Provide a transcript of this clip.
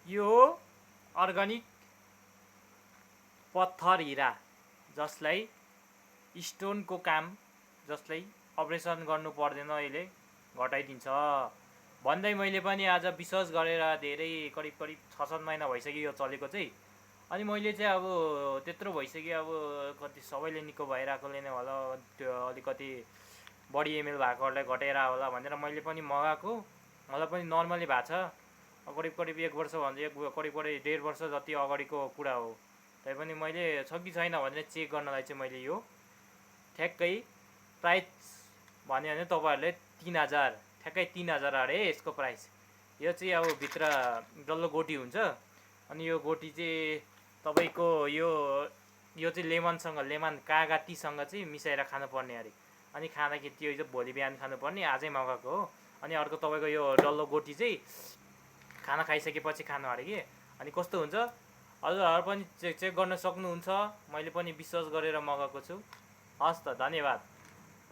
यो अर्ग्यानिक पत्थर हिरा जसलाई स्टोनको काम, जसलाई अपरेसन गर्नु पर्दैन, अहिले घटाइदिन्छ भन्दै मैले पनि आज विश्वास गरेर धेरै करिब 6-7 महिना भइसक्यो यो चलेको चाहिँ। अनि मैले चाहिँ अब त्यत्रो भइसक्यो, अब कति सबैले निको भइरहेकोले नै होला, त्यो अलिकति बढी एमएल भएकोहरूलाई घटाएर होला भनेर मैले पनि मगाएको। मलाई पनि नर्मली भएको छ, करिब 1 वर्ष भन्दा करिब 1.5 वर्ष जति अगाडिको कुरा हो। तैपनि मैले छ कि छैन भनेर चेक गर्नलाई चाहिँ मैले यो ठ्याक्कै प्राइस भन्यो भने तपाईँहरूले 3000, ठ्याक्कै 3000 अरे यसको प्राइस। यो चाहिँ अब भित्र डल्लो गोटी हुन्छ, अनि यो गोटी चाहिँ तपाईँको यो चाहिँ लेमन कागा टीसँग चाहिँ मिसाएर खानुपर्ने अरे। अनि खाँदाखेरि त्यो चाहिँ भोलि बिहान खानुपर्ने, आजै मगाएको हो। अनि अर्को तपाईँको यो डल्लो गोटी चाहिँ खाना खाइसकेपछि खानु अरे कि। अनि कस्तो हुन्छ हजुरहरू पनि चेक गर्न सक्नुहुन्छ, मैले पनि विश्वास गरेर मगाएको छु। हस् त, धन्यवाद।